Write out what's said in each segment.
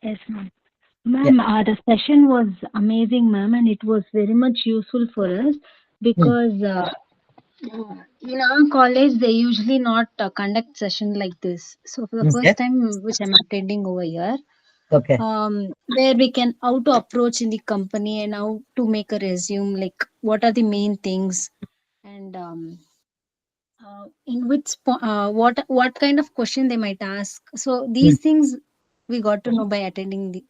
Yes, ma'am. Yeah. Ma'am, the session was amazing, ma'am, and it was very much useful for us Mm. because in our college they usually not conduct session like this. So for the Okay. first time which I'm attending over here, Okay. where we can how to approach in the company and how to make a resume, like what are the main things and in which what kind of question they might ask. So Mm. these things we got to know by attending the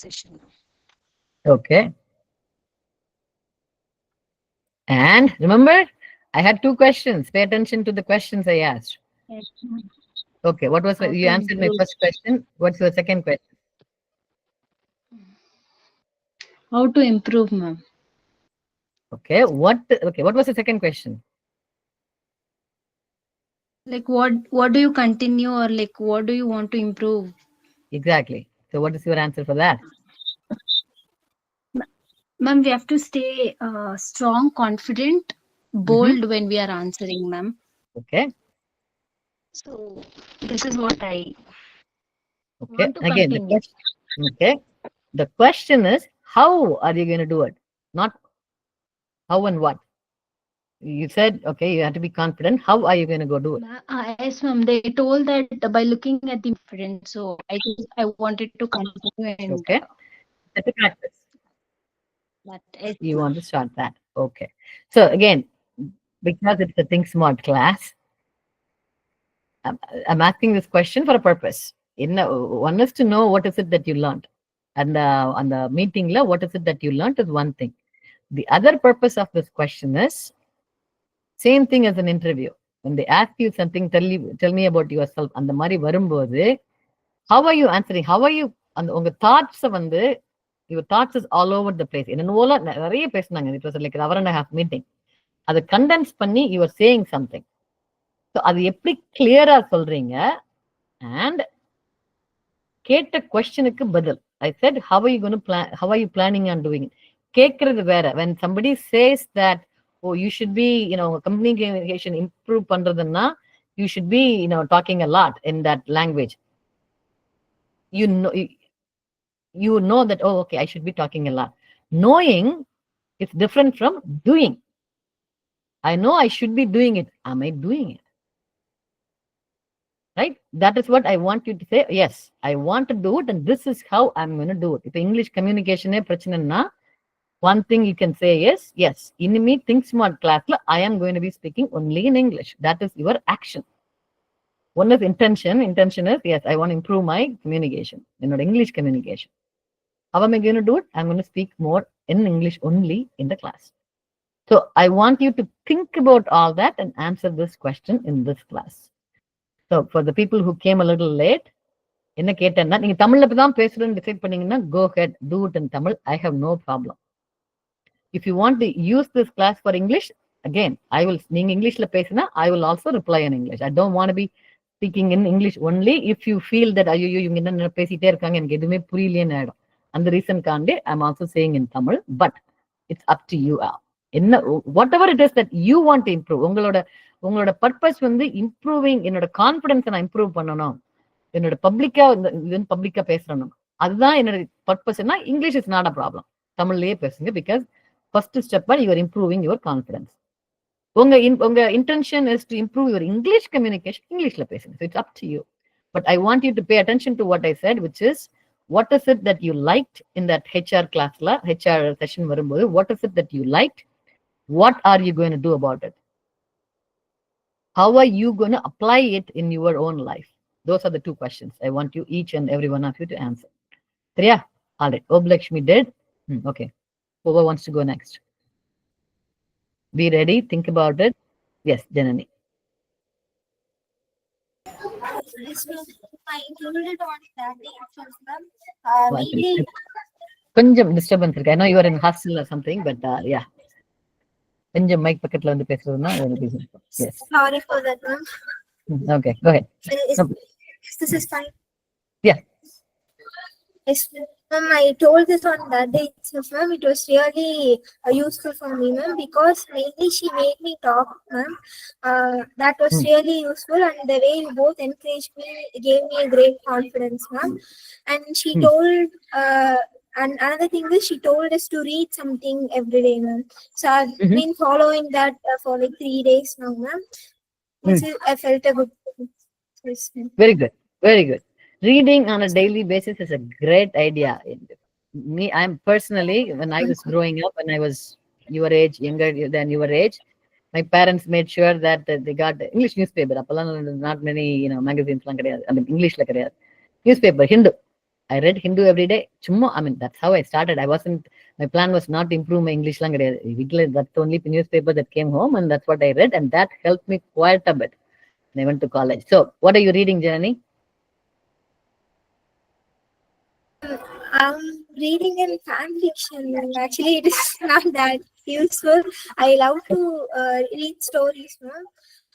session. Okay. And remember, I had 2 questions. Pay attention to the questions I asked. Yes, ma'am. Okay. What was How you to answered my improve? first question? What's your second question? How to improve, ma'am? Okay. What was the second question? Like what do you continue or like what do you want to improve? Exactly. So what is your answer for that? Ma'am, we have to stay strong, confident, Mm-hmm. bold when we are answering, ma'am. Okay. So this is what I Okay. want to Again, the continue. question. Okay. The question is, how are you going to do it? Not how and what. You said, okay, you have to be confident. How are you going to go do it? Yes, ma'am. They told that by looking at the friend, so I wanted to continue and Okay. That's a practice. that is You ma'am. want to start that. Okay. So again, because it's a Think Smart class, I'm, I'm asking this question for a purpose. One is to know what is it that you learned. And on the meeting, what is it that you learned is one thing. The other purpose of this question is same thing as an interview. When they ask you something, tell me about yourself. அந்த மாதிரி வரும்போது, how are you answering? How are you அந்த உங்க thoughts வந்து your thoughts is all over the place. என்னென்னவோலாம் நிறைய பேசினாங்க. It was like an hour and a half meeting. அதை condense பண்ணி you are saying something. So அது எப்படி கிளியரா சொல்றீங்க and கேட்ட கொஸ்டினுக்கு பதில். I said, how are you going to plan? How are you planning on doing it? கேட்கறது வேற. When somebody says that, oh, you should be, communication improve பண்றதுன்னா, you should be, talking a lot in that language. You know, you know that, oh, okay, I should be talking a lot. Knowing is different from doing. I know I should be doing it. Am I doing it? Right? That is what I want you to say. Yes, I want to do it, and this is how I'm going to do it. If English communication பிரச்சனைன்னா, one thing you can say is, yes, இனிமே Think Smart classல I am going to be speaking only in English. That is your action. One is intention. Intention is, yes, I want to improve my communication, English communication. How am I going to do it? I'm going to speak more in English only in the class. So I want you to think about all that and answer this question in this class. So for the people who came a little late, என்ன கேட்டேன்னா, நீங்க தமிழ்ல தான் பேசுறேன்னு decide பண்ணீங்கன்னா, go ahead, do it in Tamil. I have no problem. If you want to use this class for English, again, நீங்க இங்கிலீஷ்ல பேசினா, I will also reply in English. I don't want to be speaking in English only if you feel that, ஐயோ இவங்க என்ன பேசிட்டே இருக்காங்க, எனக்கு எதுவுமே புரியலையேன்னு ஆயிடும். அந்த ரீசன்காண்டி I'm also saying in Tamil, but it's up to you. என்ன whatever it is that you want to improve, உங்களோட பர்பஸ் வந்து இம்ப்ரூவிங், என்னோட கான்ஃபிடன்ஸை நான் இம்ப்ரூவ் பண்ணணும், என்னோட பப்ளிக்கா பேசணும், அதுதான் என்னோட பர்பஸ்னா, English is not a problem. தமிழ்லயே பேசுங்க. Because first step you are improving your confidence. உங்க intention is to improve your English communication, இங்கிலீஷ்ல பேசுங்க. It's up to you. But I want you to pay attention to what I said, which is what is it that you liked in that HR classல, HR session வரும்போது, what is it that you liked? What are you going to do about it? How are you going to apply it in your own life? Those are the 2 questions I want you, each and every one of you, to answer. Triya? All right. Oblakshmi did. Okay. Who wants to go next? Be ready. Think about it. Yes, Janani. I included on that the actions, ma'am. Mainly. Mainly, கொஞ்சம் disturbance இருக்கு. I know you are in hostel or something, but yeah. கொஞ்சம் mic பக்கத்துல வந்து பேசுறதுன்னா, yes. sorry for that, ma'am. Okay, go ahead. Is, No. this is fine. Yeah. Yes, ma'am. I told this on that day itself, ma'am. It was really useful for me, ma'am, because mainly she made me talk, ma'am. That was Hmm. really useful, and the way you both encouraged me gave me a great confidence, ma'am. And she Hmm. told, and another thing is she told us to read something every day, ma'am. So I've Mhm. been following that for like 3 days now, ma'am. Hmm. I felt a good. Yes, ma'am. Very good. Very good. Reading on a daily basis is a great idea. Me, I'm personally, when I was growing up, when I was your age, younger than your age, my parents made sure that they got the English newspaper. அப்பெல்லாம் not many, magazines எல்லாம் கிடையாது. I mean, Englishல கிடையாது. Newspaper, Hindu. I read Hindu every day. சும்மா, I mean, that's how I started. My plan was not to improve my English எல்லாம் கிடையாது. That's the only newspaper that came home, and that's what I read, and that helped me quite a bit when I went to college. So, what are you reading, Janani? Reading in fan fiction. Actually, it is not that useful. I love to read stories, ma'am.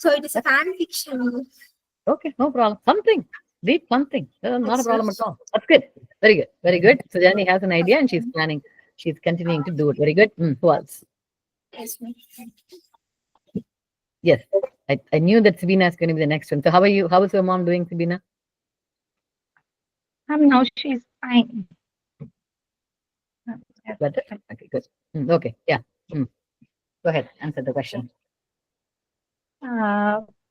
So it is a fan fiction. Okay, no problem. Something. Read something. Not a Yes, problem at ma'am. all. That's good. Very good. Very good. So Janani has an idea and she's planning. She's continuing to do it. Very good. Who else? Yes, ma'am. Yes. I knew that Sabina is going to be the next one. So how are you? How is your mom doing, Sabina? Now she's fine. Yes. Better? Okay, good. Okay. Yeah. Go ahead. Answer the question.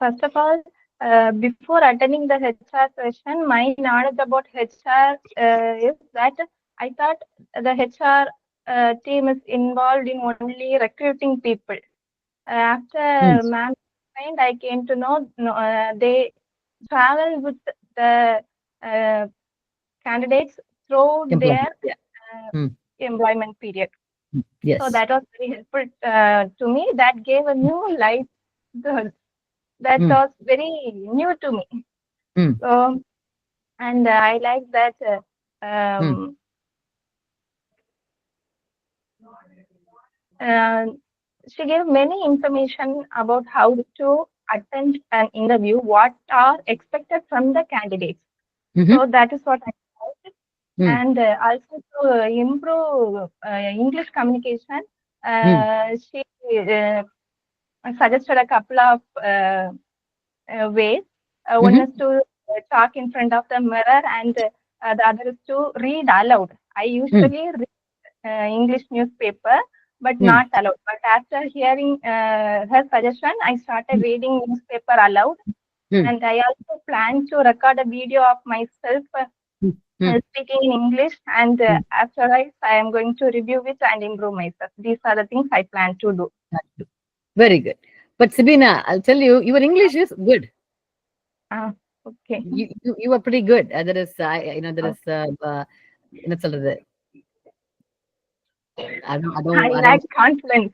First of all, before attending the HR session, my knowledge about HR is that I thought the HR team is involved in only recruiting people. After ma'am explained, I came to know they travel with the candidates through their Employment. Yeah. employment period. Yes. So that was very helpful to me. That gave a new light. That was very new to me. So, and I like that she gave many information about how to attend an interview, what are expected from the candidates. So that is what I liked. And also to improve English communication, she suggested a couple of ways. One is to talk in front of the mirror, and the other is to read aloud. I usually read English newspaper, but not aloud. But after hearing her suggestion, I started reading newspaper aloud. And I also plan to record a video of myself speaking in English. And after I am going to review it and improve myself. These are the things I plan to do. Very good. But Sabina, I'll tell you, your English is good. Okay. You are pretty good. There is, I lack confidence.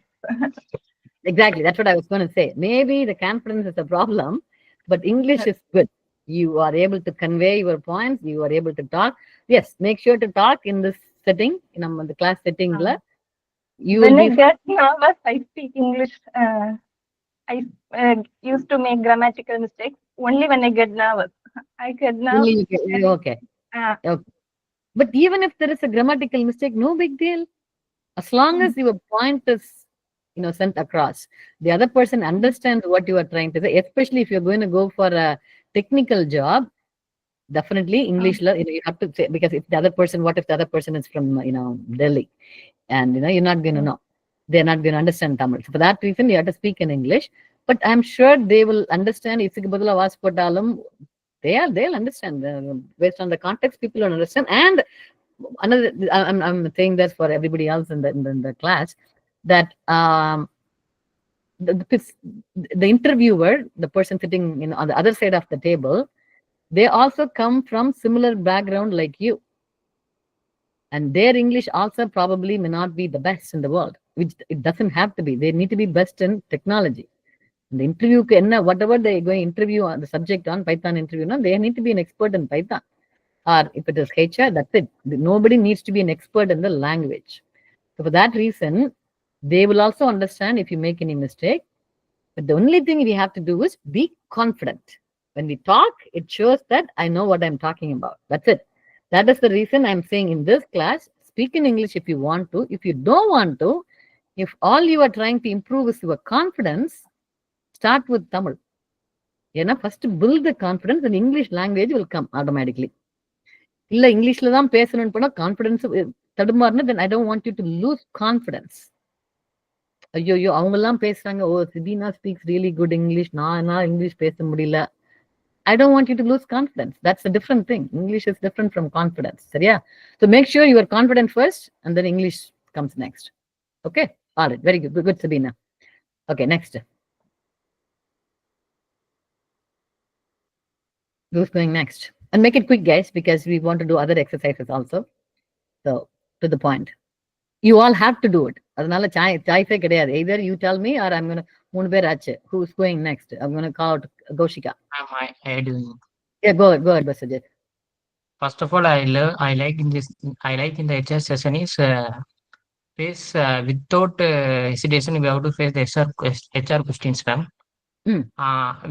Exactly. That's what I was going to say. Maybe the confidence is a problem, but English is good. You are able to convey your points. You are able to talk. Yes, make sure to talk in this setting, in the class setting. When I get nervous, I speak English. I used to make grammatical mistakes only when I get nervous. I get nervous. Okay. Okay. But even if there is a grammatical mistake, no big deal. As long as your point is, sent across, the other person understands what you are trying to say. Especially if you're going to go for a technical job, definitely English. You have to say, because if the other person, what if the other person is from Delhi, and you're not going to know. They're not going to understand Tamil. So for that reason, you have to speak in English. But I'm sure they will understand. They'll understand based on the context. People will understand. And another, I'm saying this for everybody else in the class, that the interviewer, the person sitting on the other side of the table, they also come from similar background like you. And their English also probably may not be the best in the world, which it doesn't have to be. They need to be best in technology. The interview, whatever they're going to interview on the subject on Python interview, they need to be an expert in Python. Or if it is HR, that's it. Nobody needs to be an expert in the language. So for that reason, they will also understand if you make any mistake. But the only thing we have to do is be confident. When we talk, it shows that I know what I'm talking about. That's it. That is the reason I'm saying in this class, speak in English if you want to. If you don't want to, if all you are trying to improve is your confidence, start with Tamil. First build the confidence and English language will come automatically. இல்ல இங்கிலீஷ்ல தான் பேசணும்னு போனா confidence தடுமாறுனா then I don't want you to lose confidence. ஐயோ அவங்க எல்லாம் பேசுறாங்க, ஓ சிபினா speaks really good English, நான் இங்கிலீஷ் பேச முடியல. I don't want you to lose confidence. That's a different thing. English is different from confidence. சரியா? So make sure you are confident first and then English comes next. Okay? All right. Very good. Good, Sabina. Okay, next. Who's going next? And make it quick, guys, because we want to do other exercises also. So, to the point. You all have to do it. அதனால சாய்ஸே கிடையாது. Either you tell me or I'm going to, 3 பேர் ஆச்சு. Who's going next? I'm going to call out Goshika. I do. Yeah, go ahead, Basajit. First of all, I like in the HR session is face without hesitation. We have to face the HR questions, ma'am.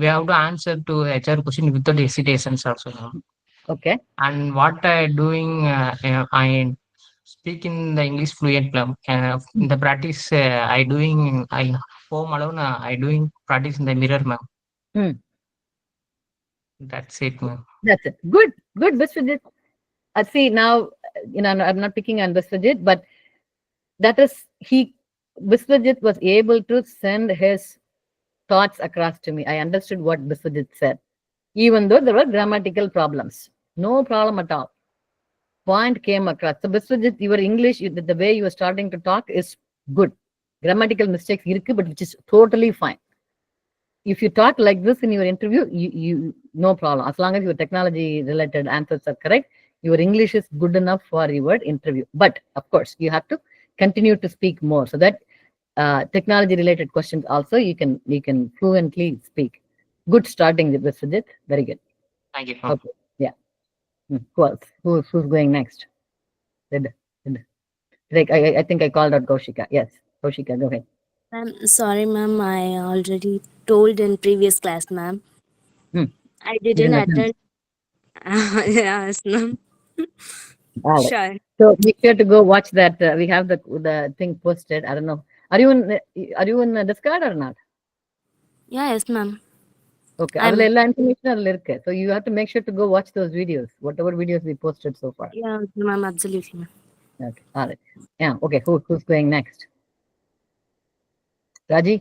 We have to answer to HR question without hesitations also, ma'am. Okay. And what I doing, I speak in the English fluent, ma'am. In the practice, home alone, I doing practice in the mirror, ma'am. That's it, ma'am. That's it. Good, Biswajit. See, now, I'm not picking on Biswajit, but that is, Biswajit was able to send his thoughts across to me. I understood what Biswajit said. Even though there were grammatical problems. No problem at all. Point came across. So Biswajit, your English, the way you are starting to talk is good. Grammatical mistakes, but which is totally fine. If you talk like this in your interview, you no problem. As long as your technology related answers are correct, your English is good enough for your interview. But of course, you have to continue to speak more so that technology related questions also you can fluently speak. Good starting with Biswajit. Very good. Thank you, ma'am. Okay. Yeah. Who else? Who's going next? I think I called out Goshika. Yes, Goshika, go ahead. Ma'am, sorry, ma'am. I already told in previous class, ma'am. I didn't attend. Yes, ma'am. Right. Sure. So make sure to go watch that. We have the thing posted. I don't know. Are you in Discord or not? Yeah, yes, ma'am. Okay. அதுல எல்லா information இருக்கு. So you have to make sure to go watch those videos, whatever videos we posted so far. Yeah, ma'am. Absolutely, ma'am. Okay. All right. Yeah. Okay. Who's going next? Raji?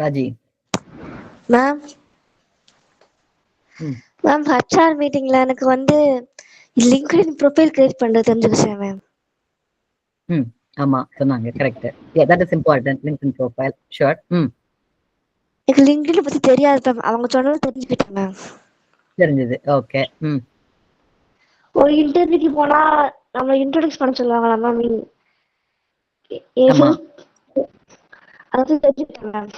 Raji. Ma'am HR மீட்டிங்ல எனக்கு வந்து LinkedIn profile create பண்றது தெரிஞ்சுக்கிச்சேன் ma'am. ஆமா சொன்னாங்க. Correct. that is important. LinkedIn profile. Sure. எனக்கு LinkedIn பத்தி தெரியாது ma'am. அவங்க சொன்னது தெரிஞ்சுக்கிட்டேன் மேம். தெரிஞ்சது. ஓகே. ஒரு இன்டர்வியூக்கு போனா நம்ம இன்ட்ரோடக்ஸ் பண்ண சொல்லுவாங்களா மேம்? ஆமா. அது தெரிஞ்சுக்கிட்டேன் ma'am.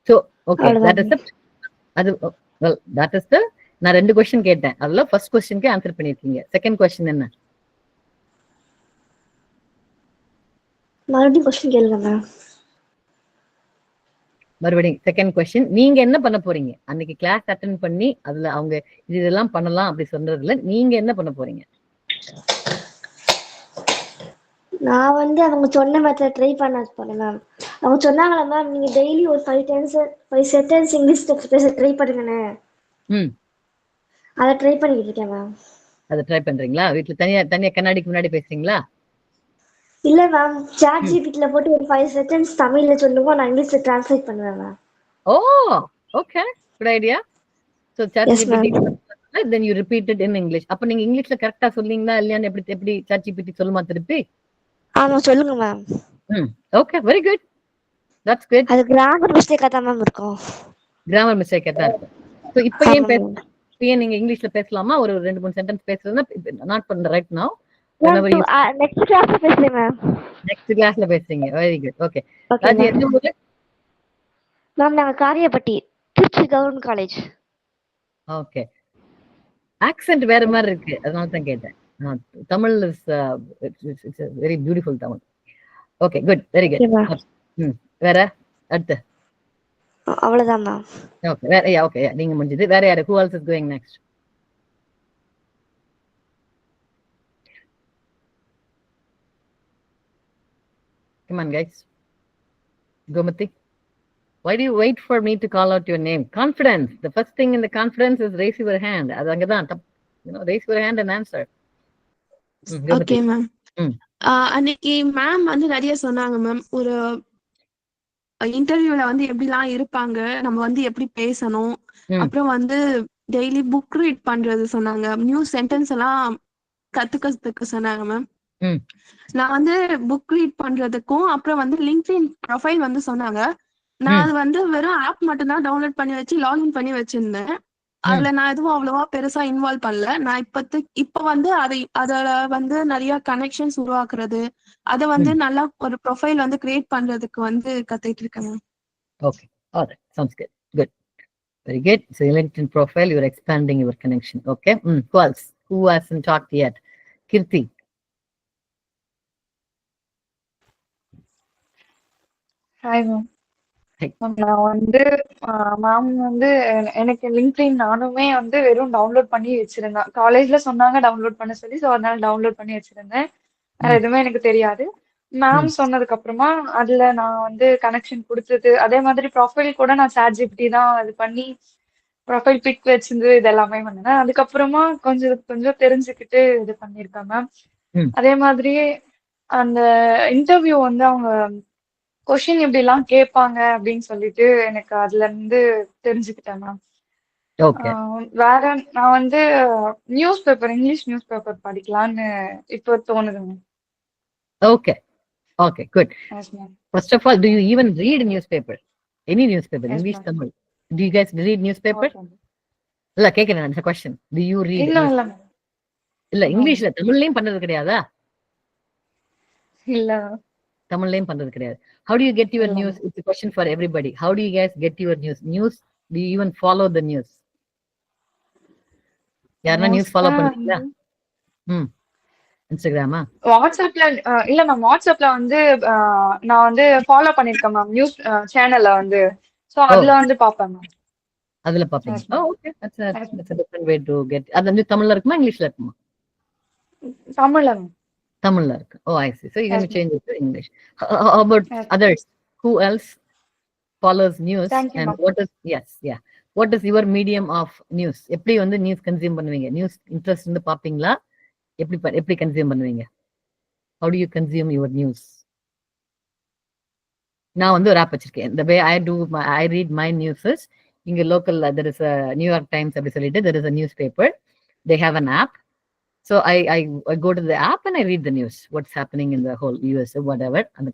So okay, that is the நான் 2 क्वेश्चन கேட்டேன். அதுல ஃபர்ஸ்ட் क्वेश्चनக்கு ஆன்சர் பண்ணிருக்கீங்க. செகண்ட் क्वेश्चन என்ன? மறுபடியும் क्वेश्चन கேளுங்க மேம். மறுபடியும் செகண்ட் क्वेश्चन, நீங்க என்ன பண்ண போறீங்க? அன்னைக்கு கிளாஸ் அட்டெண்ட் பண்ணி அதுல அவங்க இதெல்லாம் பண்ணலாம் அப்படி சொல்றதுல நீங்க என்ன பண்ண போறீங்க? நான் வந்து அவங்க சொன்ன மெத்தட் ட்ரை பண்ண போறேன் மேம். அவங்க சொன்னாங்களா மேம், நீங்க டெய்லி ஒரு 5 சென்டென்ஸ் இங்கிலீஷ் பேச ட்ரை பண்ணுங்கன்னு. அத ட்ரை பண்ணிட்டு இருக்கேன் மேம். அத ட்ரை பண்றீங்களா? வீட்ல தனியா கண்ணாடிக்கு முன்னாடி பேசுறீங்களா? இல்ல மேம், சாட் ஜிபிடில போட்டு ஒரு 5 சென்டென்ஸ் தமிழ்ல சொல்லுங்க, நான் இங்கிலீஷ்ல ட்ரான்ஸ்லேட் பண்ணுவேன் ma'am. Oh, okay, good idea. So chat GPT then you repeat it in English. அப்ப நீங்க இங்கிலீஷ்ல கரெக்ட்டா சொல்றீங்களா இல்லையான்னு எப்படி சாட் ஜிபிடி சொல்லுமா திருப்பி? ஆமா சொல்லுங்க ma'am. Okay, very good. That's good. அது கிராமர் மிஸ்டேக்கா தான் மேம் இருக்கும். கிராமர் மிஸ்டேக்கா தான் இருக்கும். சோ இப்போ ஏன் நீங்க இங்கிலீஷ்ல பேசலாமா? ஒரு 2-3 சென்டென்ஸ் பேசுறதுனா நாட் பண்ண ரைட் நவ. நெக்ஸ்ட் கிளாஸ்ல பேசுறேன் மேம். நெக்ஸ்ட் கிளாஸ்ல பேசுறீங்க. Very good. ஓகே. ராஜி எந்த ஊரு? மேம் நாங்க Kariyapatti, Trichy government college. Okay. Accent வேற மாதிரி இருக்கு, அதனால தான் கேட்டேன். Tamil is it's a very beautiful Tamil. Okay, good, very good. வேற அடுத்து அவ்வளவுதான் ma'am. Okay. Yeah, okay. Yeah. நீங்க முடிஞ்சது. வேற யாரு? Who else is going next? Come on, guys. Gomati. Why do you wait for me to call out your name? Confidence. The first thing in the confidence is raise your hand. அது அங்கதான். Raise your hand and answer. Okay ma'am. அன்னைக்கு ma'am வந்து நிறைய சொன்னாங்க ma'am. ஒரு இன்டர்வியூல வந்து எப்படிலாம் இருப்பாங்க, நம்ம வந்து எப்படி பேசணும், அப்புறம் வந்து டெய்லி புக் ரீட் பண்றது சொன்னாங்க, நியூ சென்டென்ஸ் எல்லாம் கத்துக்கிறதுக்கு சொன்னாங்க மேம். நான் வந்து புக் ரீட் பண்றதுக்கும் அப்புறம் வந்து லிங்க்டின் ப்ரொஃபைல் வந்து சொன்னாங்க. நான் அது வந்து வெறும் ஆப் மட்டும் தான் டவுன்லோட் பண்ணி வச்சு லாகின் பண்ணி வச்சிருந்தேன். அதுல நான் எதுவும் அவ்வளவா பெருசா இன்வால்வ் பண்ணல. நான் இப்ப வந்து அதோட வந்து நிறைய கனெக்ஷன்ஸ் உருவாக்குறது, அதை வந்து நல்லா ஒரு ப்ரொஃபைல் வந்து கிரியேட் பண்றதுக்கு வந்து கத்துக்கிட்டு இருக்கேன் ma'am. Okay. All right. Sounds good. Good. Very good. So LinkedIn profile, you're expanding your connection. Okay. Who else? Who hasn't talked yet? Kirti. Hi ma'am. நான் வந்து மேம் வந்து எனக்கு லிங்க்டின் நானுமே வந்து வெறும் டவுன்லோட் பண்ணி வச்சிருந்தேன். காலேஜ்ல சொன்னாங்க டவுன்லோட் பண்ண சொல்லி, ஸோ அதனால டவுன்லோட் பண்ணி வச்சிருந்தேன். வேற எதுவுமே எனக்கு தெரியாது. மேம் சொன்னதுக்கு அப்புறமா அதுல நான் வந்து கனெக்ஷன் கொடுத்தது, அதே மாதிரி ப்ரொஃபைல் கூட நான் ChatGPT தான் இது பண்ணி ப்ரொஃபைல் பிக் வச்சிருந்து இது எல்லாமே பண்ணினேன். அதுக்கப்புறமா கொஞ்சம் கொஞ்சம் தெரிஞ்சுக்கிட்டு இது பண்ணியிருக்கேன் மேம். அதே மாதிரி அந்த இன்டர்வியூ வந்து அவங்க கொஸ்டின் இப்படி எல்லாம் கேட்பாங்க அப்படின்னு சொல்லிட்டு எனக்கு அதுல இருந்து தெரிஞ்சுக்கிட்டேன் மேம். வேற நான் வந்து news paper, English news paper படிக்கலாம்னு இப்போ தோணுது ma'am. Okay. Okay, good. Yes, ma'am. First of all, do you even read newspaper? Any newspaper? Yes, English, ma'am. Tamil? Do you guys read newspaper? இல்ல கேக்குறேன். It's a question. Do you read? இல்ல இங்கிலீஷ்ல தமிழ்லயும் பண்றது கிடையாதா? இல்ல தமிழ்லயும் பண்றது கிடையாது. How do you get your news? It's a question for everybody. How do you guys get your news? Do you even follow the news? யாரா நியூஸ் ஃபாலோ பண்றீங்களா? இன்ஸ்டாகிராமா? வாட்ஸ்அப்ல இல்ல மேம். வாட்ஸ்அப்ல வந்து நான் வந்து ஃபாலோ பண்ணிருக்கேன் மேம் நியூஸ் சேனல்ல வந்து. சோ அதுல வந்து பாப்பேன் மேம். அதுல பாப்பீங்க. Okay. That's a different way to get. அது வந்து தமிழ்ல இருக்குமா இங்கிலீஷ்ல இருக்குமா? தமிழ்ல மேம். தமிழ்ல இருக்கு. Oh, I see. So you're going to change it to English. How about others? Who else follows news? And what is, yeah. What is your medium of news? எப்படி வந்து நியூஸ் கன்சியூம் பண்ணுவீங்க? News interest வந்து பாப்பீங்களா? எப்படி consume பண்ணுவீங்க? How do you consume your news? நான் வந்து ஒரு ஆப் வச்சிருக்கேன். The way I read my news is, இங்க local there is a New York Times அப்படி சொல்லிட்டு there is a newspaper. They have an app. So I go to the app and I read the news. What's happening in the whole US or whatever. And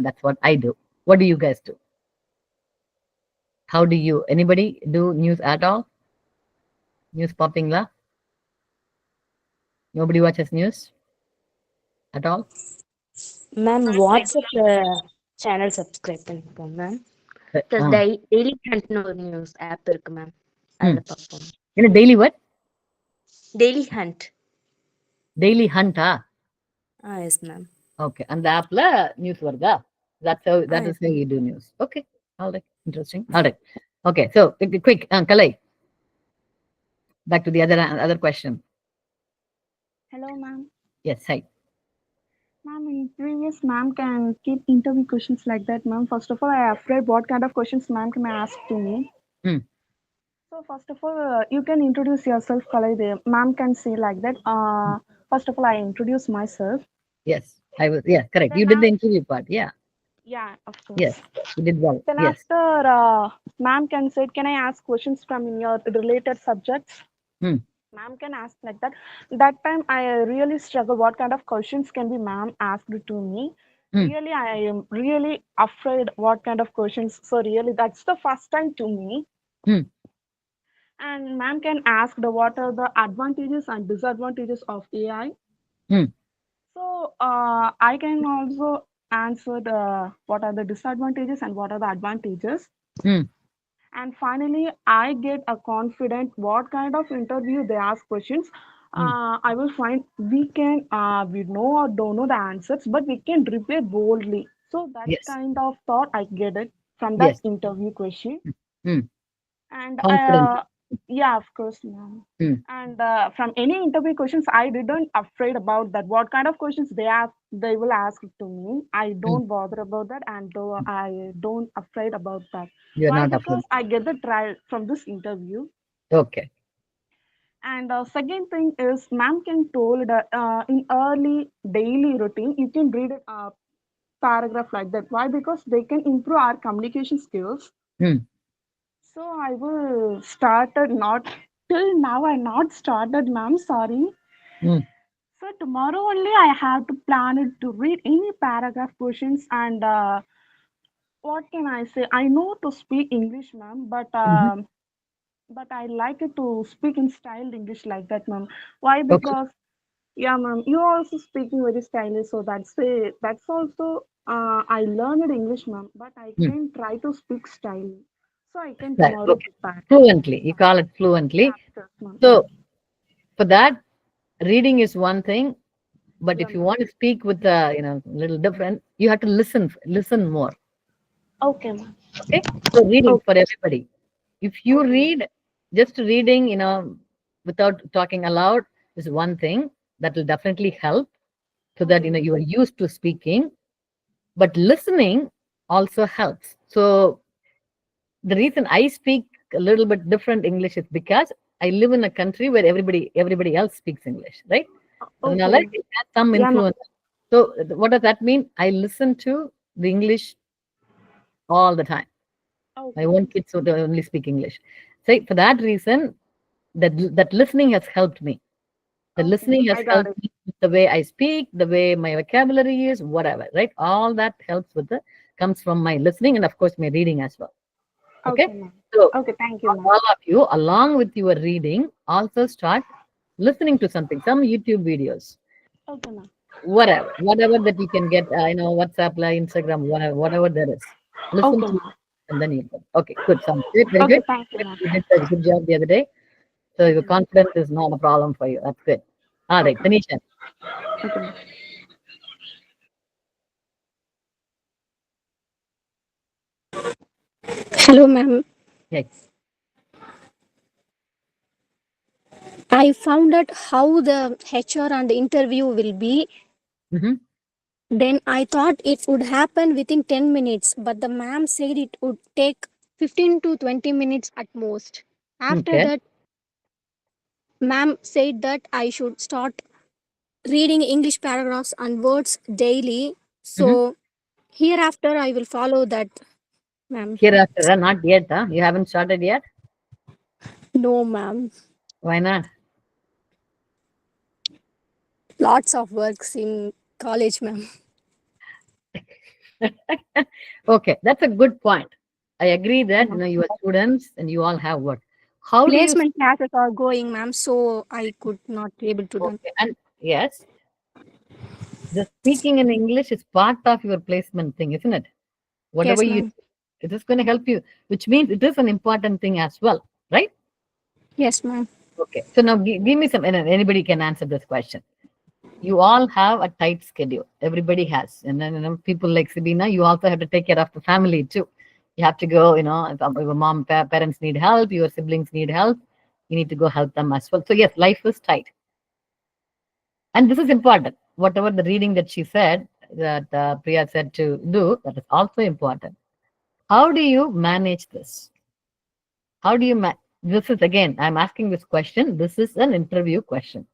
that's what I do. What do you guys do? How do you? Anybody do news at all? News popping la? Nobody watches news at all? Ma'am, WhatsApp channel subscribe பண்ணிருக்கோம் ma'am. Daily Hunt news app இருக்கு ma'am. அதுல பாப்போம். என்ன Daily what? Daily Hunt. Daily hunt, yes ma'am. Okay, and the app la news varga. That is how you do news. Okay, all right, interesting. All right, okay. So quick, Kalai. Back to the other question. Hello, ma'am. Yes, hi. Ma'am, in previous, ma'am can keep interview questions like that, ma'am. First of all, I afraid what kind of questions ma'am can ask to me. So first of all, you can introduce yourself, Kalai. Ma'am can say like that. First of all, I introduce myself. Yes, I was. Yeah, correct. Then you did the interview part. Yeah. Yeah, of course. Yes, you did well. Then yes. After, ma'am can say, can I ask questions from your related subjects? Ma'am can ask like that. That time I really struggle. What kind of questions can be ma'am asked to me? Really, I am really afraid what kind of questions. So really, that's the first time to me. And ma'am can ask what are the advantages and disadvantages of AI. So I can also answer what are the disadvantages and what are the advantages. And finally, I get a confident what kind of interview they ask questions. I will find we know or don't know the answers, but we can reply boldly. So that kind of thought I get it from that Yes. interview question. Mm. And Confident. yeah, of course, ma'am. Mm. And from any interview questions, I didn't afraid about that. What kind of questions they will ask to me. I don't bother about that, and I don't afraid about that. You're Why? not Because afraid. I get the trial from this interview. Okay. And second thing is, ma'am can told in early daily routine, you can read a paragraph like that. Why? Because they can improve our communication skills. Mm. So I will started not till now. I not started, ma'am. Sorry. Mm. So tomorrow only I have to plan it to read any paragraph portions. And what can I say? I know to speak English, ma'am, but I like it to speak in styled English like that, ma'am. Why? Okay. Because yeah, ma'am, you also speaking very stylish, so that's also I learned English, ma'am, but I can try to speak stylish, so I can Right. tomorrow Okay. prepare. Fluently. You call it fluently. Yeah, of course, ma'am. So for that, reading is one thing, but Yeah, if you ma'am. want to speak with a little different, you have to listen more. Okay, ma'am. Okay. So reading Okay. for everybody. If you Okay. read, just reading, without talking aloud is one thing that will definitely help, so that Okay. you are used to speaking. But listening also helps. So the reason I speak a little bit different English is because I live in a country where everybody else speaks English, right? Okay, Adnala ma'am. it has some Yeah, ma'am. influence. So what does that mean? I listen to the English all the time. My Okay. own kids would only speak English. So for that reason, that listening has helped me. The Okay, listening has I got helped it. me with the way I speak, the way my vocabulary is, whatever, right? All that helps comes from my listening, and of course my reading as well. Okay? Okay, ma'am. So Okay, thank you, ma'am. all of you, along with your reading, also start listening to something, some YouTube videos, Okay, ma'am. whatever that you can get, WhatsApp, Instagram, whatever there is. Listen Okay, to ma'am. it, and then you go. Okay, good. Sounds good. Very Okay, good. thank you, ma'am. You did a good job the other day. So your Okay, ma'am. confidence is not a problem for you. That's good. All right, Okay. Tanisha. Okay, ma'am. Hello, ma'am. Yes. I found out how the HR and interview will be. Mm-hmm. Then I thought it would happen within 10 minutes, but the ma'am said it would take 15 to 20 minutes at most. After Okay. that, ma'am said that I should start reading English paragraphs and words daily. Mm-hmm. So hereafter, I will follow that, ma'am. Hereafter, not yet, huh? You haven't started yet? No, ma'am. Why not? Lots of works in college, ma'am. Okay, that's a good point. I agree that you are students and you all have work. How do you? Placement classes are going, ma'am, so I could not be able to do. Okay, and yes, the speaking in English is part of your placement thing, isn't it? Whatever Yes, you, ma'am. it is going to help you, which means it is an important thing as well, right? Yes, ma'am. Okay, so now give me some, and anybody can answer this question. You all have a tight schedule. Everybody has. And then people like Sabina, you also have to take care of the family too. You have to go, if your mom, parents need help, your siblings need help, you need to go help them as well. So yes, life is tight. And this is important. Whatever the reading that she said, that Priya said to do, that is also important. How do you manage this? How do you this is, again, I'm asking this question. This is an interview question.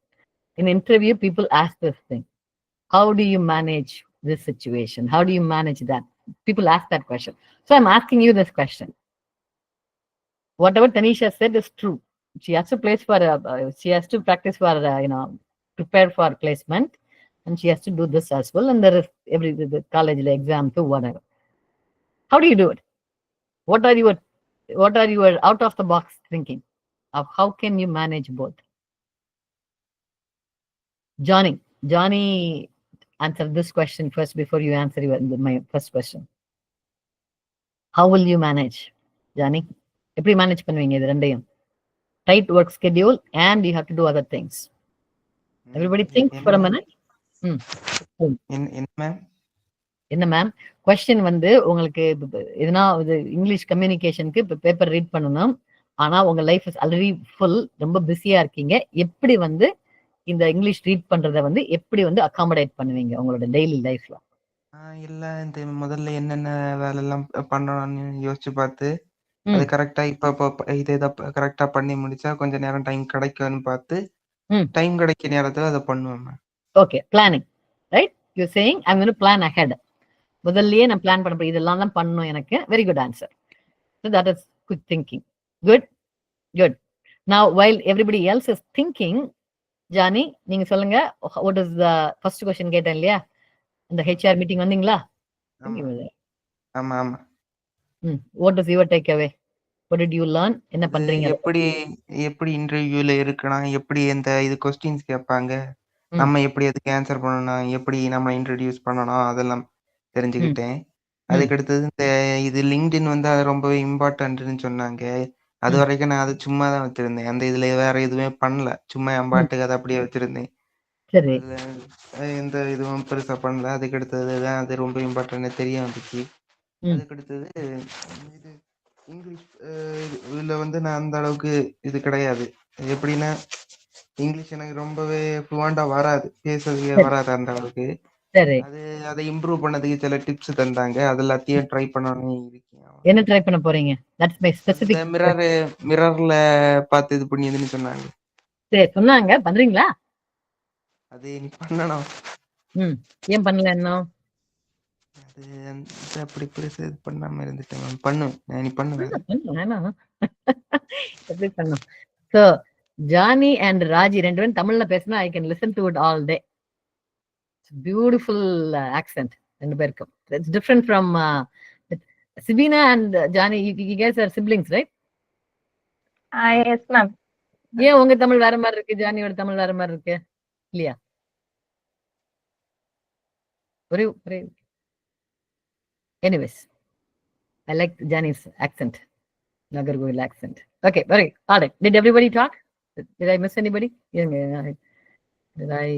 In interview, people ask this thing. How do you manage this situation? How do you manage that? People ask that question. So I'm asking you this question. Whatever Tanisha said is true. She has to she has to practice for, prepare for placement, and she has to do this as well. And there is the college exam too, whatever. How do you do it? What are your out of the box thinking of how can you manage both? Johnny, answer this question first before you answer my first question. How will you manage, Johnny? எப்படி manage பண்ணுவீங்க இது ரெண்டையும்? Tight work schedule and you have to do other things. Everybody think for a minute. In ma'am? என்ன ma'am question வந்து உங்களுக்கு எதுனா English கம்யூனிகேஷனுக்கு இப்போ paper read பண்ணணும், ஆனா உங்க லைஃப் இஸ் ஆல்ரெடி ஃபுல், ரொம்ப பிஸியா இருக்கீங்க, எப்படி வந்து இந்த இங்கிலீஷ் ரீட் பண்றத வந்து எப்படி வந்து அகாமடேட் பண்ணுவீங்க உங்களோட டெய்லி லைஃப்ல? இல்ல இந்த முதல்ல என்னென்ன வேலையெல்லாம் பண்ணணும்னு யோசிச்சு பார்த்து அது கரெக்டா இப்ப இதை கரெக்டா பண்ணி முடிச்சா கொஞ்ச நேரம் டைம் கிடைக்கும்னு பார்த்து டைம் கிடைக்க நேரத்துல அதை பண்ணுவேன். Okay, planning, right? You saying I am going to plan ahead. முதல்லயே நான் பிளான் பண்ண இதெல்லாம் தான் பண்ணணும் எனக்கு. Very good answer. So that is good thinking. Good, good. Now while everybody else is thinking, Jani, நீங்க சொல்லுங்க, what is the first question கேட்டேன் இல்லையா, இந்த HR மீட்டிங் வந்தீங்களா? ஆமா ஆமா. What is your takeaway? What did you learn? என்ன பண்றீங்க? எப்படி இன்டர்வியூல இருக்கணும், எப்படி இந்த இது क्वेश्चंस கேட்பாங்க, நம்ம எப்படி அதுக்கு ஆன்சர் பண்ணணும், எப்படி நம்ம இன்ட்ரோடியூஸ் பண்ணணும், அதெல்லாம் தெரிஞ்சுக்கிட்டேன். அதுக்கு அடுத்தது இந்த இது லிங்க்டின் வந்து அது ரொம்பவே இம்பார்ட்டன்ட்னு சொன்னாங்க. அது வரைக்கும் நான் அது சும்மா தான் வச்சிருந்தேன். அந்த இதுல வேற எதுவுமே பண்ணல, சும்மா என் பாட்டுக்கு அதை அப்படியே வச்சிருந்தேன். எந்த இதுவும் பெருசா பண்ணல. அதுக்கு அடுத்ததுதான் அது ரொம்ப இம்பார்ட்டன்ட் தெரிய வந்துச்சு. அதுக்கு அடுத்தது இது இங்கிலீஷ் இதுல வந்து நான் அந்த அளவுக்கு இது கிடையாது. எப்படின்னா இங்கிலீஷ் எனக்கு ரொம்பவே ஃப்ளூவண்டா வராது, பேசுறதுக்கே வராது அந்த அளவுக்கு. அதை இம்ப்ரூவ் பண்ணதுக்கு சில டிப்ஸ் தந்தாங்க, அது எல்லாத்தையும் ட்ரை பண்ணணும்னு இருக்கேன். என்ன ட்ரை பண்ண போறீங்க? That's my specific. மிரர்ல பார்த்து இது பண்ணியதுன்னு சொன்னாங்க. சரி, சொன்னாங்க, பண்றீங்களா? அது நீ பண்ணணும். ஏன் பண்ணல இன்னும்? அது அப்படி பெருசா இது பண்ணாம இருந்துட்டேன். பண்ணுவேன், நீ பண்ணுவேன். எப்படி பண்ணும்? So Jani and Raji ரெண்டு பேரும் தமிழ்ல பேசினா I can listen to it all day. It's beautiful accent ரெண்டு பேருக்கும். It's different from Sibina and Jani. You guys are siblings, right? Yes ma'am. ஏன் உங்க தமிழ் வேற மாதிரி இருக்கு, ஜானியோட தமிழ் வேற மாதிரி இருக்கு இல்லையா? Anyways, I like Jani's accent, Nagargoil accent. Okay, very all right. Did everybody talk? Did I miss anybody? Did I?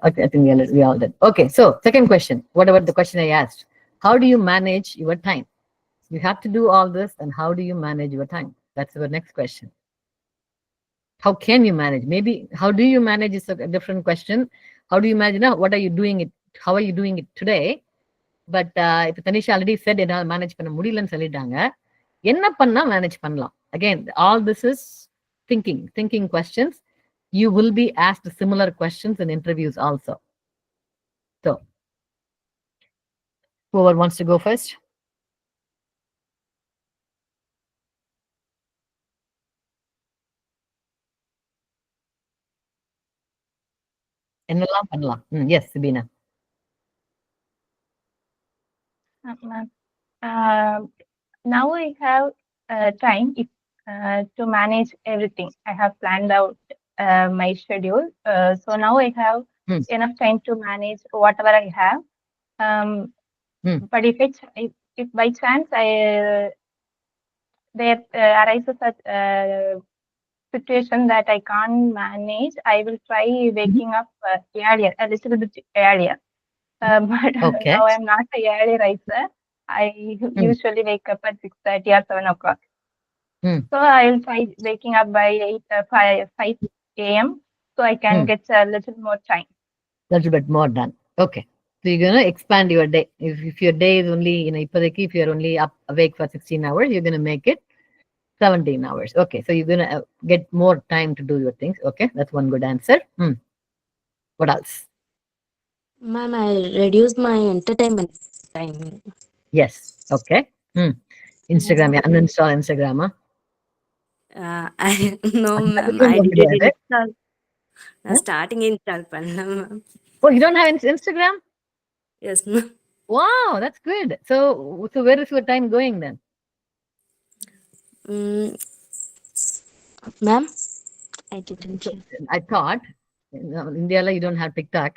Okay, I think we all did. Okay, so second question. What about the question I asked? How do you manage your time? You have to do all this, and how do you manage your time? That's our next question. How can you manage? Maybe how do you manage is a different question. How do you manage now? What are you doing it? How are you doing it today? But if Tanisha already said என்னால manage பண்ண முடியலன்னு சொல்லிட்டாங்க, என்ன பண்ணா manage பண்ணலாம்? Again, all this is thinking questions. You will be asked similar questions in interviews also. So whoever wants to go first? என்னெல்லாம் பண்ணலாம்? Yes, Sabina. Now I have time to manage everything. I have planned out my schedule. So now I have enough time to manage whatever I have. But if by chance there arises such situation that I can't manage, I will try waking up earlier, a little bit earlier. But now I'm not a early riser. I usually wake up at 6:30 or 7 o'clock. So I'll try waking up by 5 a.m. so I can get a little more time. Little bit more done. Okay. So you're going to expand your day. If your day is only, if you're only awake for 16 hours, you're going to make it 17 hours. Okay. So you're going to get more time to do your things. Okay. That's one good answer. What else? Ma'am, I reduced my entertainment time. Yes. Okay. Instagram. Yeah. Uninstall Instagram. No, ma'am. I didn't install. Starting install panna, ma'am. Oh, you don't have Instagram? Yes, ma'am. Wow, that's good. So where is your time going then? Ma'am, I didn't. I thought in India you don't have TikTok.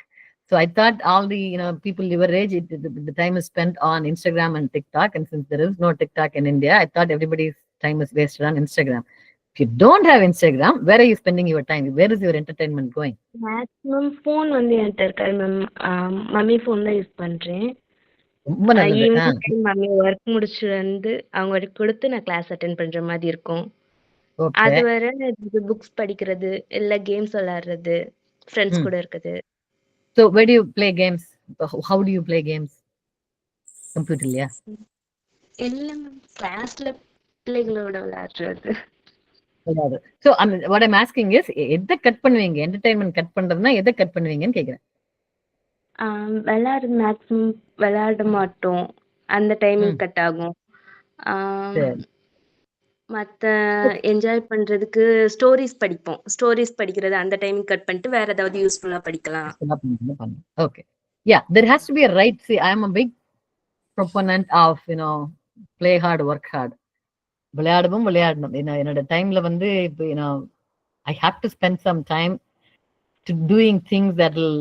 So I thought all the people your age, the time is spent on Instagram and TikTok. And since there is no TikTok in India, I thought everybody's time is wasted on Instagram. If you don't have Instagram, where are you spending your time? Where is your entertainment going? Maximum phone வந்து என்கிட்ட இருக்காது ma'am. Mummy phone தான் use பண்றேன். ரொம்ப நல்லது. Evening time mummy work முடிச்சு வந்து அவங்க கொடுத்து நான் கிளாஸ் அட்டென்ட் பண்ற மாதிரி இருக்கும். அது ஓகே. வரை புக்ஸ் படிக்கிறது இல்ல கேம்ஸ் விளையாடுறது, ஃப்ரெண்ட்ஸ் கூட இருக்குது. So where do you play games? How do you play games? Computer இல்லையா? இல்ல மேம், கிளாஸ்ல பிள்ளைகளோட விளையாடுறது. So what I'm asking is, எதை கட் பண்ணுவீங்க? என்டர்டைன்மெண்ட் கட் பண்றதுன்னா எதை கட் பண்ணுவீங்கன்னு கேக்குறேன். விளையாடுறது மேக்ஸிமம் விளையாட மாட்டோம், அந்த டைமிங் கட் ஆகும். மற்ற என்ஜாய் பண்றதுக்கு ஸ்டோரிஸ் படிப்போம். ஸ்டோரிஸ் படிக்கிறது அந்த டைமிங் கட் பண்ணிட்டு வேற ஏதாவது யூஸ்ஃபுல்லா படிக்கலாம். Okay. Yeah, there has to be a right. See, I am a big proponent of, play hard, work hard. விளையாடவும் விளையாடணும். என்னோட டைம்ல வந்து இப்போ I have to spend some time to doing things that will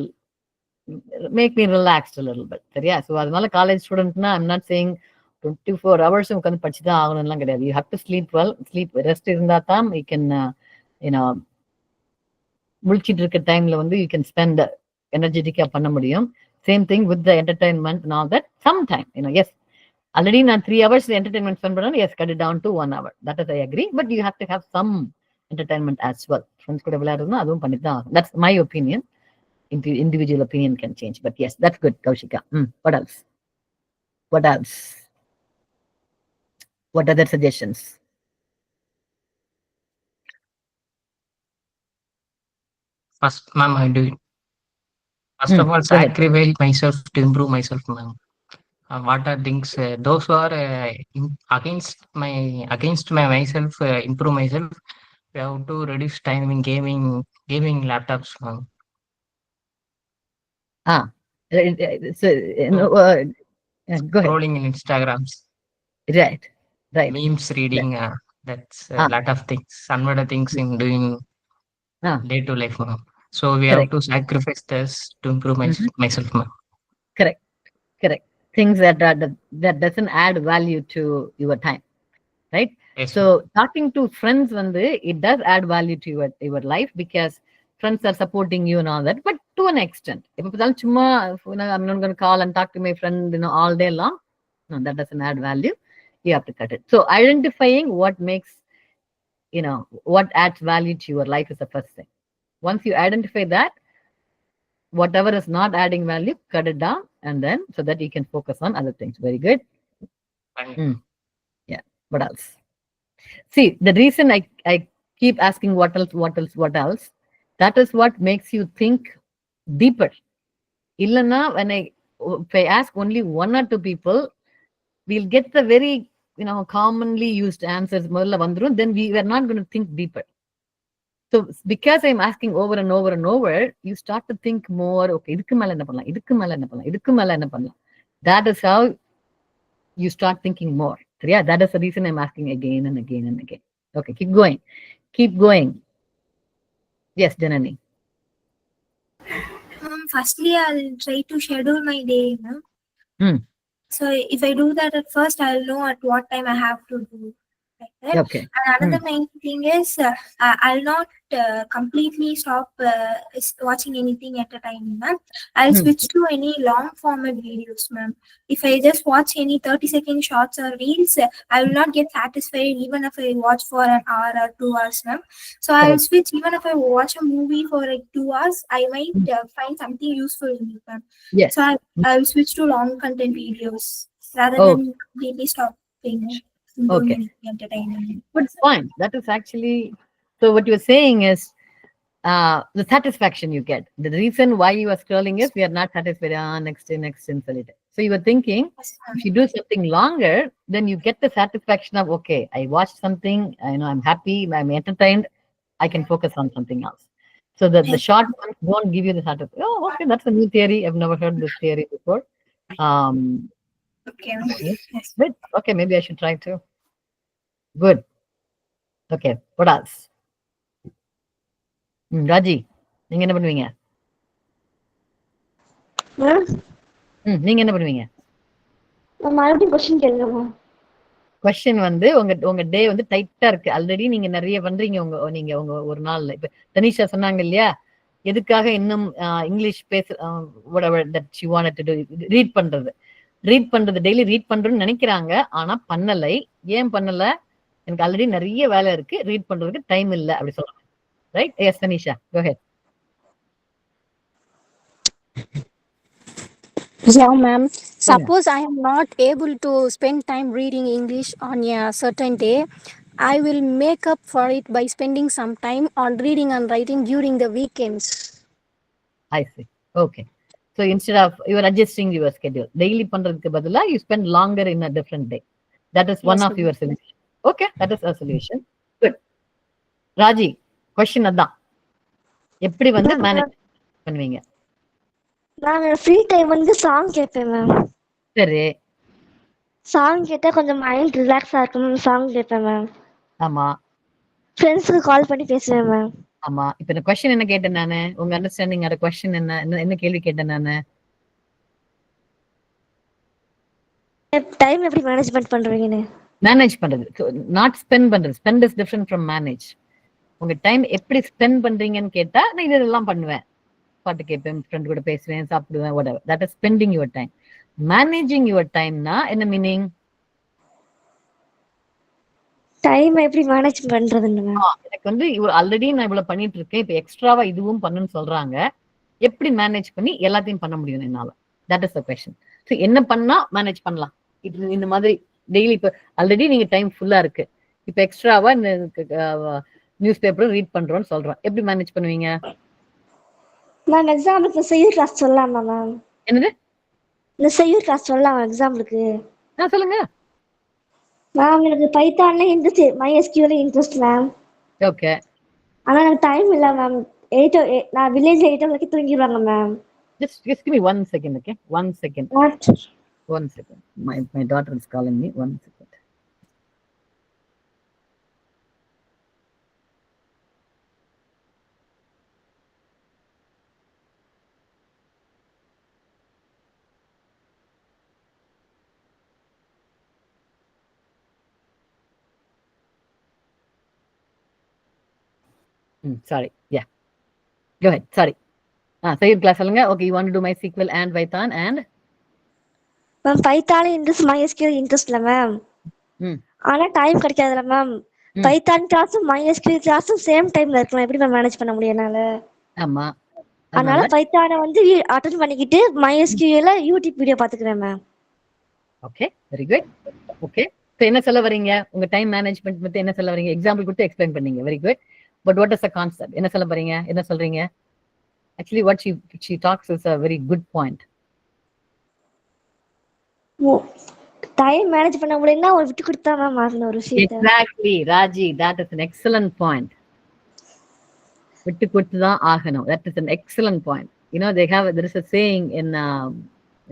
make me relaxed a little bit. சரியா? So அதனால college ஸ்டூடெண்ட்னா I'm not saying 24 hours உட்காந்து படிச்சுதான் ஆகணும்லாம் கிடையாது. You have to sleep well. Rest இருந்தா தான் you can முழிச்சிட்டு இருக்க டைம்ல வந்து you can spend எனர்ஜெட்டிக்கா பண்ண முடியும். Same thing with the entertainment and all that. Sometime, yes, already நான் 3 hours entertainment spend பண்ணணும், yes, cut it down to 1 hour. That is I agree, but you have to have some entertainment as well. Friends கூட விளையாடுறதுனா அதுவும் பண்ணிதான் ஆகும். That's my opinion. Individual opinion can change, but yes, that's good. Kaushika. What else? What other suggestions? First, ma'am, I do it. First of all, sacrifice myself to improve myself, ma'am. What are things those who are against myself, improve myself? We have to reduce time in gaming laptops, ma'am. So go ahead. Scrolling in Instagrams. Right. Memes reading. That's a lot of things. Unwanted things in doing day to life, ma'am. So we have to sacrifice this to improve myself, ma'am. Correct. Things that doesn't add value to your time, right? Yes, so talking to friends, it does add value to your life because friends are supporting you and all that, but to an extent. If I'm not going to call and talk to my friend all day long, no, that doesn't add value. You have to cut it. So identifying what makes, what adds value to your life is the first thing. Once you identify that, whatever is not adding value, cut it down, and then so that you can focus on other things. Very good. Yeah. What else? See, the reason I keep asking what else, that is what makes you think deeper. Illana, if I ask only 1 or 2 people, we'll get the very commonly used answers. Then we are not going to think deeper. So because I'm asking over and over and over, you start to think more. Okay, idukku mela enna pannalam. That is how you start thinking more. Yeah, that is the reason I'm asking again and again and again. Okay, keep going. Yes, Janani. Firstly, I'll try to schedule my day. So if I do that at first, I'll know at what time I have to do. Like Okay. And another main thing is I'll not completely stop watching anything at a time, ma'am. I'll switch to any long format videos, ma'am. If I just watch any 30-second shots or reels, I will not get satisfied even if I watch for an hour or 2 hours, ma'am. So I'll switch. Even if I watch a movie for like 2 hours, I might find something useful in it, ma'am. Yes. So I'll switch to long content videos rather than completely stopping. Okay. Good point. That is actually, so what you're saying is the satisfaction you get. The reason why you are scrolling is we are not satisfied. Next. So you were thinking, if you do something longer, then you get the satisfaction of, okay, I watched something, I'm happy, I'm entertained, I can focus on something else. So the short ones won't give you the satisfaction. Oh, okay, that's a new theory. I've never heard this theory before. Okay. Good. Okay, maybe I should try too. Good. Okay, what else? Raji, நீங்க என்ன பண்ணுவீங்க? நீங்க என்ன பண்ணுவீங்க? மறுபடியும் question கேளுங்க. Question வந்து உங்க டே வந்து டைட்டா இருக்கு. ஆல்ரெடி நீங்க நிறைய பண்றீங்க உங்க ஒரு நாள்ல. இப்ப தனிஷா சொன்னாங்க இல்லையா, எதுக்காக இன்னும் இங்கிலீஷ் பேச ரீட் பண்றது டெய்லி ரீட் பண்றேன்னு நினைக்கிறாங்க, ஆனா பண்ணலை. ஏன் பண்ணல? எனக்கு ஆல்ரெடி நிறைய வேலை இருக்கு, ரீட் பண்றதுக்கு டைம் இல்ல அப்படி சொல்றாங்க. Right? S Tanisha, go head. Yeah, ma'am. Suppose I am not able to spend time reading English on a certain day, I will make up for it by spending some time on reading and writing during the weekends. I see. Okay. So instead of you are adjusting your schedule, daily பண்றதுக்கு பதிலா you spend longer in a different day. That is one of your solution. Okay, that is a solution. Good. Raji, question அதான், எப்படி வந்து manage பண்ணுவீங்க? நான் free time வந்து song கேட்பேன் ma'am. சரி. சாங் கேட்டா கொஞ்சம் மைண்ட் ரிலாக்ஸா இருக்கும் மேம். சாங் கேட்பேன் மேம். ஆமா. ஃப்ரெண்ட்ஸ்க்கு கால் பண்ணி பேசுவேன் மேம். ஆமா. இப்ப இந்த கொஸ்டின் என்ன கேட்டேன் நானு? உங்க அண்டர்ஸ்டாண்டிங் ஆற கொஸ்டின் என்ன கேள்வி கேட்டேன் நானு? டைம் எப்படி மேனேஜ்மென்ட் பண்றீங்கன்னு. மேனேஜ் பண்றது, நாட் ஸ்பெண்ட் பண்றது. Spend is different from manage. உங்க டைம் எப்படி ஸ்பெண்ட் பண்றீங்கன்னு கேட்டா நான் இதெல்லாம் பண்ணுவேன். பாட்டு கேட்பேன், ஃப்ரெண்ட் கூட பேசுவேன், சாப்பிடுவேன், whatever. That is spending your time. Managing your time na என்ன மீனிங்? டைம் எப்படி மேனேஜ் பண்றதுன்னு எனக்கு வந்து ஆல்ரெடி நான் இவ்வளவு பண்ணிட்டு இருக்கேன், இப்ப எக்ஸ்ட்ராவா இதுவும் பண்ணுன்னு சொல்றாங்க. எப்படி மேனேஜ் பண்ணி எல்லாத்தையும் பண்ண முடியும் என்னால? That is the question. So என்ன பண்ணா மேனேஜ் பண்ணலாம்? இது இந்த மாதிரி டெய்லி இப்ப ஆல்ரெடி நீங்க டைம் ஃபுல்லா இருக்கு, இப்ப எக்ஸ்ட்ராவா இந்த நியூஸ் பேப்பரும் ரீட் பண்றோம்னு சொல்றோம், எப்படி மேனேஜ் பண்ணுவீங்க? மேம் எக்ஸாம்பிளுக்கு செய்யுள் கிளாஸ் சொல்லலாமா மேம்? என்னது? இந்த செய்யுள் கிளாஸ் சொல்லலாம் எக்ஸாம்பிளுக்கு? சொல்லுங்க மேம். எனக்கு பைத்தான்ல interest, MySQL interest ma'am. Okay. ஆனா எனக்கு டைம் இல்ல மேம். நான் வில்லேஜ்ல 8 மணிக்கு தூங்கிடுவாங்க ma'am. Just give me 1 second, okay? 1 second. What? 1 second. My daughter is calling me. 1 second. Sorry. Yeah. Go ahead. Sorry. Sayur class சொல்லுங்க. Okay, you want to do MySQL and Python and? Ma'am பைத்தான்ல interest, MySQL இன்ட்ரெஸ்ட்ல ma'am. ஆனா time கிடைக்காதுல ma'am. Python கிளாஸும் MySQL கிளாஸும் same டைம்ல இருக்கலாம், எப்படி மேம் மேனேஜ் பண்ண முடியும் என்னால? ஆமா. அதனால பைத்தானை வந்து அட்டெண்ட் பண்ணிக்கிட்டு MySQL யூடியூப் வீடியோ பாத்துக்கிறேன் ma'am. Okay, very good. Okay, இப்போ என்ன சொல்ல வரீங்க? உங்க டைம் மேனேஜ்மெண்ட் பத்தி என்ன சொல்ல வரீங்க? எக்ஸாம்பிள் கொடுத்து எக்ஸ்பிளைன் பண்ணீங்க. Very good. But what is the concept? என்ன சொல்ல போறீங்க? என்ன சொல்றீங்க? Actually, what she talks is a very good point. Time manage பண்ண முடியலன்னா ஒரு விட்டு கொடுத்தா மேம் ஆகணும் ஒரு விஷயத்தை. Exactly, Raji, that is an excellent point. விட்டு கொடுத்து தான் ஆகணும். That is an excellent point. You know, there is a saying in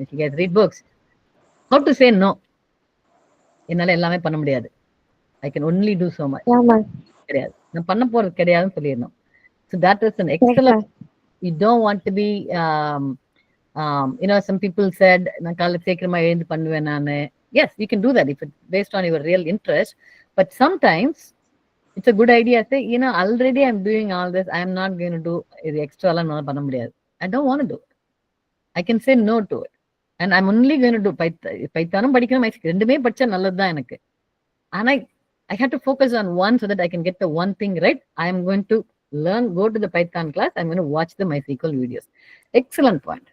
if you guys read books, how to say no. என்னால எல்லாமே பண்ண முடியாது. I can only do so much. கிடையாது, நான் பண்ண போறது கிடையாதுன்னு சொல்லிடணும். So that is an excellent. You don't want to be you know, some people said நான் காலைல சீக்கிரமா எழுந்து பண்ணுவேன் நானு. Yes, you can do that if it's based on your real interest, but sometimes it's a good idea to say, you know, already I'm doing all this, I am not going to do இது extra la நான் பண்ண முடியாது. I don't want to do it. I can say no to it, and I'm only going to do பைத்தானும் படிக்கணும், ரெண்டுமே படிச்சா நல்லதுதான் எனக்கு. And I have to focus on one so that I can get the one thing right. I am going to go to the Python class. I'm going to watch the MySQL videos. Excellent point.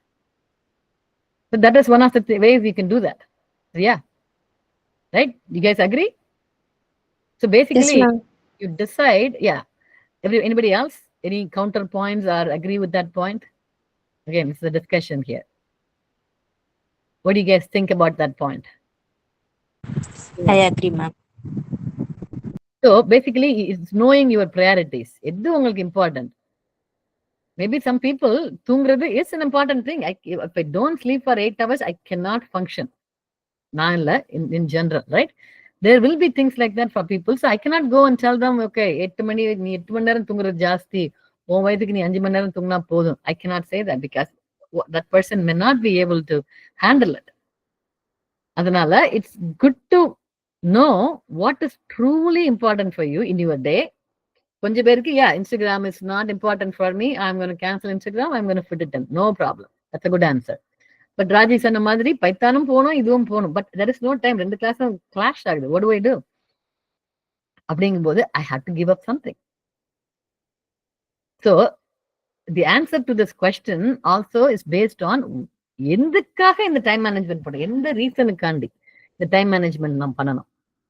So that is one of the ways you can do that. Yeah. Right? You guys agree? So basically, yes, you decide, yeah. Anybody else? Any counterpoints or agree with that point? Again, this is a discussion here. What do you guys think about that point? I agree, ma'am. So basically, it's knowing your priorities. It's important. Maybe some people, தூங்குறது is an important thing. If I don't sleep for 8 hours, I cannot function. In general, right? There will be things like that for people. So I cannot go and tell them, okay, 8 மணி நேரம் தூங்குறது ஜாஸ்தி, உன் வயதுக்கு நீ 5 மணி நேரம் தூங்கினா போதும். I cannot say that because that person may not be able to handle it. அதனால it's good to know what is truly important for you in your day. கொஞ்சம் பேருக்கு, yeah, Instagram is not important for me. I'm going to cancel Instagram. I'm going to fit it in. No problem. That's a good answer. But Raji சொன்ன மாதிரி பைத்தானும் போகணும், இதுவும் போகணும். But there is no time. 2 கிளாஸும் clash ஆகுது. What do I do? அப்படிங்கும்போது I have to give up something. So the answer to this question also is based on எதுக்காக இந்த டைம் மேனேஜ்மெண்ட் பண்ணணும், எந்த ரீசனுக்காண்டி இந்த டைம் மேனேஜ்மெண்ட் நாம் பண்ணணும்.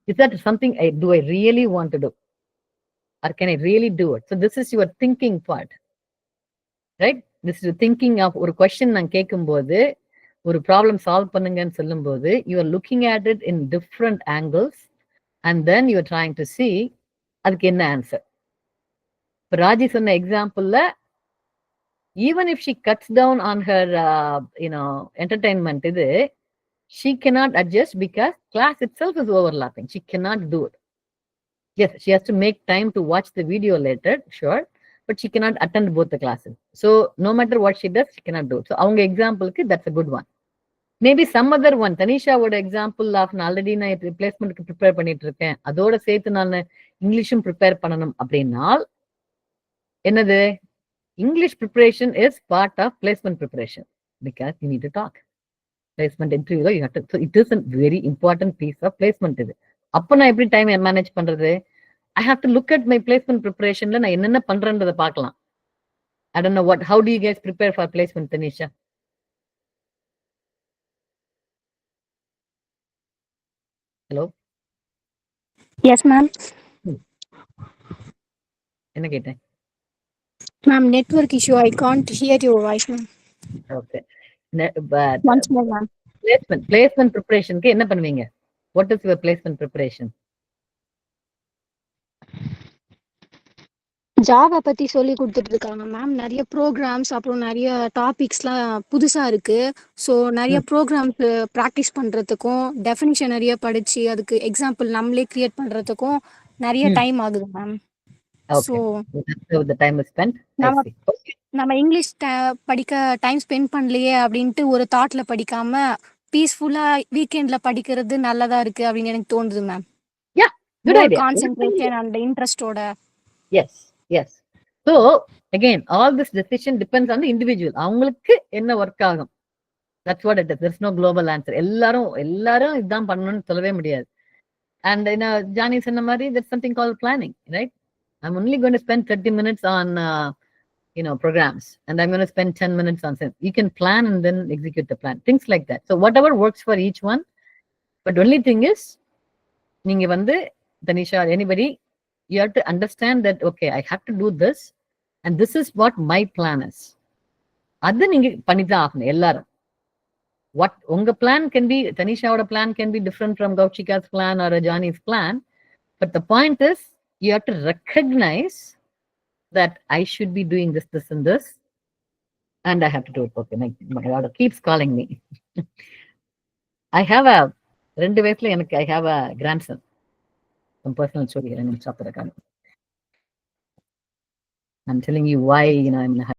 Is that something I really want to do? Or can I really do it? So this is your thinking part, right? This is thinking of ஒரு question நான் கேட்கும்போது, ஒரு ப்ராப்ளம் சால்வ் பண்ணுங்கன்னு சொல்லும்போது, you are looking at it in different angles and then you are trying to see அதுக்கு என்ன answer. இப்போ ராஜி சொன்ன எக்ஸாம்பிள்ல, even if she cuts down on her entertainment, she cannot adjust because class itself is overlapping. She cannot do it. Yes, she has to make time to watch the video later, sure, but she cannot attend both the classes. So no matter what she does, she cannot do it. So avanga example ku that's a good one. Maybe some other one, Tanisha would example of already na replacement ku prepare பண்ணிட்டு இருக்கேன், அதோட சேர்த்து நான் இங்கிலீஷும் prepare பண்ணனும் அப்படினால் என்னது, English preparation is part of placement preparation because you need to talk. Placement interview, you have to, so it is a very important piece of placement. அப்ப நான் எப்படி டைம் மேனேஜ் பண்றது? I have to look at my placement preparationல நான் என்னென்ன பண்றேன்றதை பார்க்கலாம். I don't know how do you guys prepare for placement, Tanisha? Hello? Yes, ma'am. என்ன கேட்டேன்? Ma'am, network issue. I can't hear your voice, ma'am. Okay. But Once more, ma'am. Placement preparation க்கு என்ன பண்ணுவீங்க? What is your placement preparation? Java பத்தி சொல்லி கொடுத்துட்டு இருக்காங்க ma'am. நிறைய ப்ரோக்ராம்ஸ், அப்புறம் நிறைய டாபிக்ஸ்லாம் புதுசா இருக்கு. ஸோ நிறைய ப்ரோக்ராம்ஸ் ப்ராக்டிஸ் பண்றதுக்கும், டெஃபினிஷன் நிறைய படிச்சு அதுக்கு எக்ஸாம்பிள் நம்மளே கிரியேட் பண்றதுக்கும் நிறைய டைம் ஆகுது ma'am. So the time is spent. நம்ம இங்கிலீஷ் படிக்க டைம் ஸ்பெண்ட் பண்ணலையே அப்படின்ட்டு ஒரு தாட்ல படிக்காம பீஸ்ஃபுல்லா வீக்கெண்ட்ல படிக்கிறது நல்லதா இருக்கு அப்படின்னு எனக்கு தோணுது ma'am. Yeah, good idea. Concentration and interest ஓட. Yes. So again, all this decision depends on the individual. அவங்களுக்கு என்ன ஒர்க் ஆகும். That's what it is. There's no global answer. எல்லாரும் இதான் பண்ணணும்னு சொல்லவே முடியாது. And Johnny சொன்ன மாதிரி there's something called planning, right? I'm only going to spend 30 minutes on programs, and I'm going to spend 10 minutes on sense. You can plan and then execute the plan. Things like that. So whatever works for each one. But only thing is, நீங்க வந்து Tanisha or anybody, you have to understand that, okay, I have to do this, and this is what my plan is. அது நீங்க பண்ணிதான் ஆகணும் எல்லாரும். What unga plan can be, Tanisha oda plan can be different from Gauchika's plan or Johnny's plan. But the point is, you have to recognize that I should be doing this, and this, and I have to do it. Okay, my daughter keeps calling me. I have I have a grandson. Some personal story. I'm telling you why, I'm in a